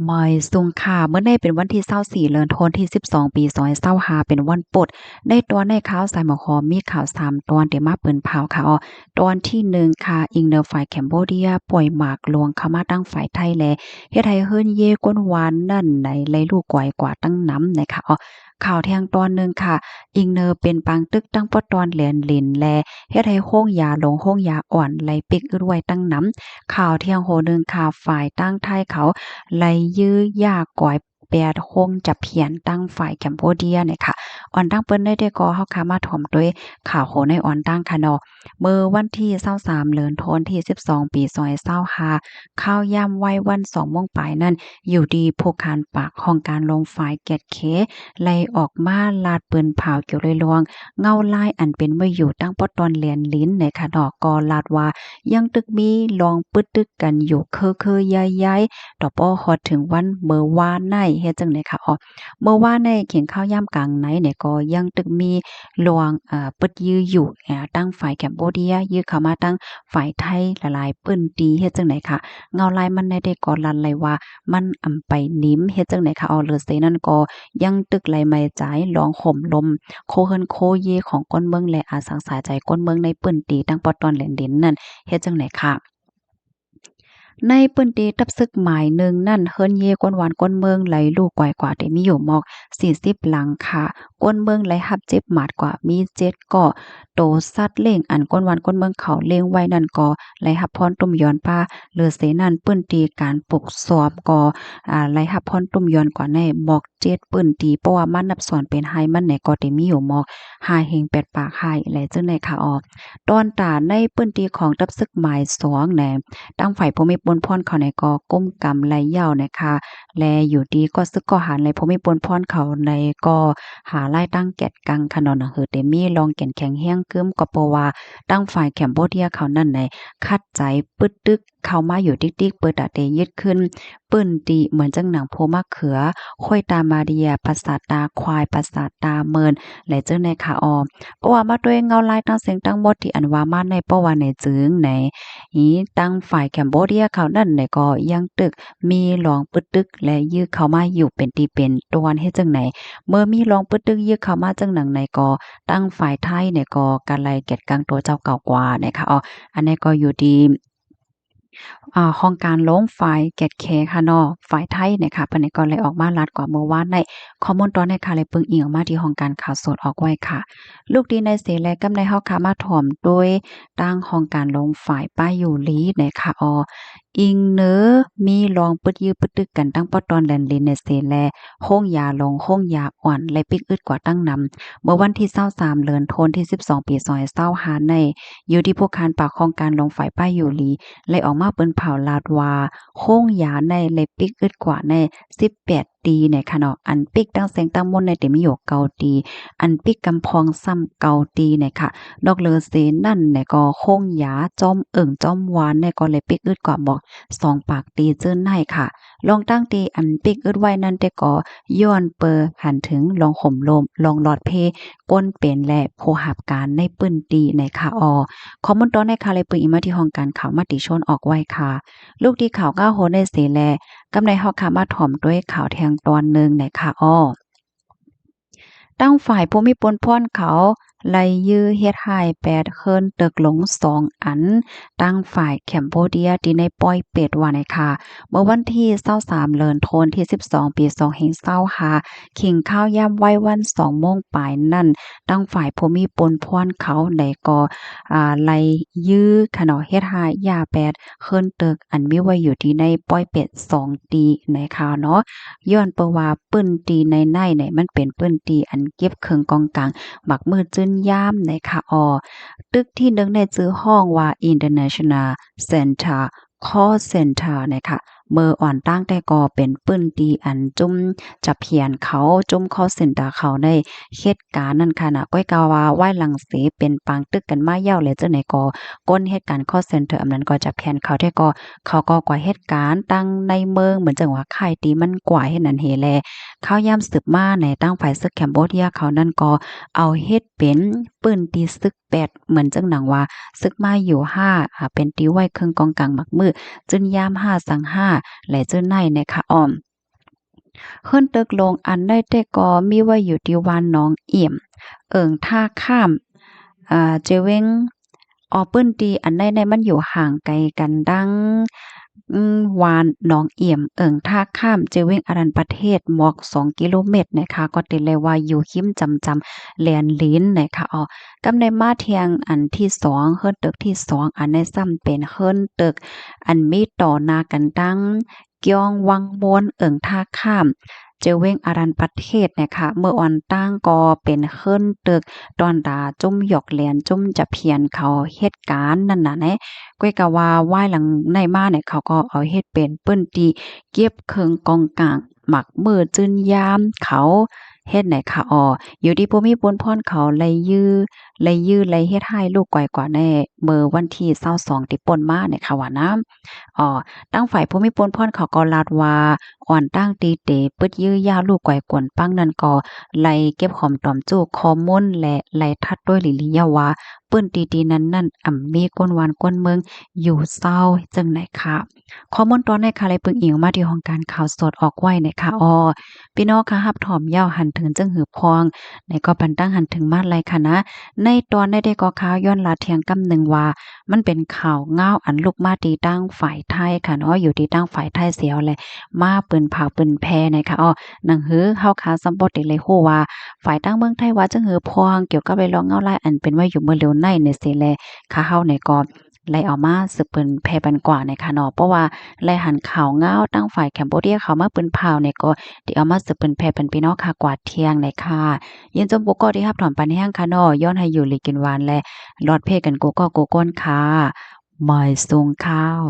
หมอยสุงค่ะเมื่อในเป็นวันที่24เดือนธันวาคมที่12ปี2555เป็นวันปลดได้ตอนในข่าวสายหมอหอมมีข่าว3ตอนที่มาเปิ้นเผาค่ะอ้อตอนที่1ค่ะอิงเดอฝ่ายแคมโบเดียปล่อยหมากลวงเข้ามาตั้งฝ่ายไทยแลเฮ็ดให้เฮิรนเย่ก้นหวานนั่นไหนไหลลูกก้อยกว่าตั้งน้ำนะคะอ้อข่าวแทงตอนหนึ่งค่ะอิงเนอเป็นปางตึกตั้งปอตอนเหรียญหลินแลเฮ็ดให้โค้งยาลงโค้งยาอ่อนไหลปิกอึดไว้ตั้งน้ำข่าวเที่ยงโหนึงค่ะฝ่ายตั้งไทยเขาไล่ยื้อยากก่อยแปดคงจะเพียนตั้งฝ่ายแคมโบเดียเนี่ยค่ะอ่อนตั้งเปิ้นได้ก็เฮาค่ะมาถ่อมด้วยข่าวโหในอ่อนตั้งค่ะเนาะเมื่อวันที่23เดือนธันวาคมที่12ปี2025ข้าวย่ำไว้วัน2โมงปลายนั้นอยู่ดีผู้คานปากของการลงฝ่ายแกดเคไล่ออกมาลาดปืนเผาเกี่ยวเลยลวงเงาลายอันเป็นไว้อยู่ตั้งปอตอนเหรียญลิ้นในค่ะเนาะก็ลาดว่ายังตึกมีลองปึดตึกกันอยู่เคอๆย้ายๆ ต่อป้อฮอดถึงวันเมื่อวานในเฮ็ดจังได๋ค่ะเมื่อวานในเขียงข้าวยามกลางไหนเนี่ยก็ยังตึกมีลวงปึดยื้ออยู่ตั้งฝ่ายแคมโบเดียยื้อเข้ามาตั้งฝ่ายไทยหลายๆเปิ้นตีเฮ็ดจังได๋ค่ะเงาลายมันได้ก็ลั่นเลยว่ามันอำไปนิ้มเฮ็ดจังได๋ค่ะเหลือเสนั้นก็ยังตึกไหลไม้จ่ายลองข่มลมโคเฮิรนโคเยของก้นเมืองและอาสังสาใจก้นเมืองในเปิ้นตีตั้งปอตอนแหลนดินนั่นเฮ็ดจังได๋ค่ะ ในปื้นตีตับซึกหมายหนึ่งนั่นเฮิรนเยกวนหวานก้นเมืองไหลลูกกว่ากว่าแต่มีอยู่หมอก40หลังค่ะก้นเมืองไหลหับเจ็บหมาดกว่ามี7ก่อโตสัดเล่งอันก้นหวานก้นเมืองเขาเล่งไว้นั่นก็ไหลหับพรตุ่มย้อนป้าเลือเสนั่นปื้นตีการปลุกสอบก็ไหลหับพรตุ่มย้อนกว่าในหมอก7ปื้นตีเพราะว่ามันนับสอนเป็นไฮมันไหนก็ได้มีอยู่หมอก5เฮง8ปากไฮไหลจึงในค่ะตอนตาในปื้นตีของตับซึกหมาย2แหน ตั้งฝ่ายภูมิพลพรเขาในก็ก้มกำไรเหย้านะคะแลอยู่ดีก็ซึกก็หารในภูมิพลพรเขาในก็หาไล่ตั้งแกดกังขนนหือเตมีลองแก่นแข็งแห้งกึมก็เพราะว่าตั้งฝ่ายแคมโบเดียเขานั่นในคัดใจปึดตึกเข้ามาอยู่ติ๊กๆเปิดตาเตยึดขึ้นปื้นติเหมือนจังหนังโพมะเขือค่อยตามาเดียประสาทตาควายประสาทตาเมินและเจ้าในขาออมเพราะว่ามาด้วยเงาลายตั้งเสียงตั้งหมดที่อันว่ามาในเพราะว่าในจึงใน นี้ตั้งฝ่ายแคมโบเดียเขานั่นเนี่ยก็ยังตึกมีรองปึดตึกและยื้อเข้ามาอยู่เป็นตีเป็นตวนเฮ็ดจังไหนเมื่อมีรองปึดตึกยื้อเข้ามาจังหนังในก็ตั้งฝ่ายไทยเนี่ยก็การไล่เก็ดกังตัวเจ้าเก่ากว่านะคะอันนี้ก็อยู่ดีห้องการลงฝ่ายแกดแคค่ะเนาะฝ่ายไทยเนี่ยค่ะเพิ่นนี่ก็เลยออกมาลัดกว่าเมื่อวานได้ข้อมูลตอนนี้ค่ะเลยปึงอิงออกมาที่ห้องการข่าวสดออกไว้ค่ะลูกดีในเสแลกำในเฮาค่ะมาถ่อมโดยตั้งห้องการลงฝ่ายป้ายอยู่ลีนะคะอิงเนอมีลองปึดยื้อปึดตึกกันตั้งปอตอนแลนลินในเสแลโค้งยาลงโค้งยาอ่อนและปิกอึดกว่าตั้งนำเมื่อวันที่23เดือนธันวาคมที่12ปี2025ในอยู่ที่พวกคานปากของการลงฝ่ายป้ายอยู่ลี เลยออกมาเปิ้นเผาลาดว่าโค้งยาในเลยปิกอึดกว่าใน18ตีในค่ะเนาะอันปิกตั้งแสงตั้งมนในแต่มีอยู่9ตีอันปิกกำพองซ้ำ9ตีในค่ะนอกเลอเซนั่นในก็โค้งยาจ้อมจ้อมหวานในก็เลยปิกอึดกว่าบอก2ปากตีเจิ้นให้ค่ะลองตั้งตีอันปิกอึดไว้นั่นแต่ก็ย้อนเปอหันถึงลองข่มลมลองหลอดเพก้นเป็นและโพหับการในปื้นตีในค่ะข้อมูลตอนในค่ะเลยปึงอีมาที่ห้องการข่าวมติชนออกไว้ค่ะลูกดีข่าวก้าวโหในเสแลกำในฮอกค่ะมาถ่อมด้วยข่าวแทงตอนหนึ่งในค่ะตั้งฝ่ายผู้มีปนพ่อนเขาไล่ยื้อเฮ็ดให้8เคินตึกหลง2อันตั้งฝ่ายแคมโบเดียที่ในป้อยเป็ดว่าในค่ะเมื่อวันที่23เดือนธันวาคมที่12ปี2525ขิงข้าวยามไว้วัน2โมงปลายนั่นตั้งฝ่ายผู้มีปนพ่อนเขาได้ก็ไล่ยื้อค่ะเนาะเฮ็ดให้ยา8เคินตึกอันมีไว้อยู่ที่ในป้อยเป็ด2ตีนะคะเนาะ ย้อนเปะว่าปื้นตีในเนี่ยมันเป็นปื้นตีอันเก็บเครื่องกองกลางบักมือจื้นย่ามในค่ะตึกที่หนึ่งในชื่อห้องว่า International Center Call Center นะคะเมื่ออ่อนตั้งแต่ก็เป็นปื้นตีอันจุ่มจะเพียนเขาจุ่ม call center เขาในเหตุการณ์นั้นค่ะน่ะก้อยกาว่าไหว้หลังเสเป็นปางตึกกันมาเย้าเลยเจ้าไหนก็ก้นเหตุการณ์ call center อันนั้นก็จะเพียนเขาที่ก็เขาก็กว่าเหตุการณ์ตั้งในเมืองเหมือนจังว่าค่ายตีมันกว่าเฮ็ดนั้นเฮแลข้าวยามสืบมาในตั้งฝ่ายซึกแคมโบเดียเขานั่นก็เอาเฮ็ดเป็นปืนตีซึก8เหมือนจังหนังว่าซึกมาอยู่5เป็นตีไว้เครื่องกองกลางหมักมือจึนยาม5สัง5 และเจ้าในนะคะอ้อมเฮิรนตึกลงอันได้แต่ก็มีไว้อยู่ที่วานหนองเอี่ยมท่าข้ามเจเว้งเปิ้นตีอันใดมันอยู่ห่างไกลกันดังวานหนองเอี่ยมท่าข้ามเจเว้งอรัญประเทศหมอก2กิโลเมตรนะคะก็ติเลยว่าอยู่หิมจำแลนลิ้นนะคะกำในมาเทียงอันที่2เฮิรนตึกที่2อันในซ้ำเป็นเฮิรนตึกอันมีต่อหน้ากันดังเกียงวังมวนท่าข้ามเจอเว้งอารันประเทศนะคะเมื่อวันตั้งก็เป็นเฮิรนตึกตอนดาจุ่มหยอกแหลนจุ่มจะเพียนเขาเหตุการณ์นั่นน่ะแนะก้อยกะว่าว่ายหลังในมาเนี่ยเขาก็เอาเฮ็ดเป็นเปิ้นตีเก็บเครื่องกองกลางหมักมือจื้นยามเขาเฮ็ดไหนค่ะอยู่ดีบ่มีปนพรเขาไลเฮ็ดให้ลูกก่อยกว่าแน่เมื่อวันที่22ที่ป่นมาเนี่ยค่ะว่าน้ำตั้งฝ่ายผู้มีปนพรเขาก็ลาดว่าอ่อนตั้งตีเตปึดยื้อยาวลูกก่อยกวนปังนั่นก็ไล่เก็บหอมตอมจู้ข้อมูลและไล่ทัดด้วยลิลิยาว่าเปิ้นตีๆนั้นมีก้นหวานก้นเมืองอยู่เศร้าจังไหนค่ะข้อมูลตอนในค่ะเลยปึงอิงมาที่ห้องการข่าวสดออกไว้นะคะพี่น้องค่ะรับถอมยาวหันถึงจึงหือพองในก็ปันตั้งหันถึงมาเลยค่ะนะในตอนได้ก็ข่าวย้อนลาเทียงกำหนึ่งว่ามันเป็นข่าวเงาอันลูกมาตีตั้งฝ่ายไทยค่ะเนาะอยู่ที่ตั้งฝ่ายไทยเสียวเลยมาปืนเผาปืนแพนะคะหนังหือเฮาคาซัมบ่ได้เลยฮู้ว่าฝ่ายตั้งเมืองไทยว่าจังหือพองเกี่ยวกับไอ้รองเงาลายอันเป็นว่าอยู่เมื่อเร็วในเนี่ยสิแลค่ะเฮาในก็ไล่เอามาสืบเปิ้นแพร่ปันกว่านะคะเนาะเพราะว่าไล่หันข่าวเงาตั้งฝ่ายแคมโบเดียเขามาปืนเผาเนี่ยก็ที่เอามาสืบเปิ้นแพร่ปันพี่น้องค่ะกว่าเที่ยงเลยค่ะยินจมโกโก้ที่รับถอนปันแห้งค่ะเนาะย้อนให้อยู่ลีกินหวานและรอดเพกันโกโก้โกโก้นค่ะหมอยสูงข้าว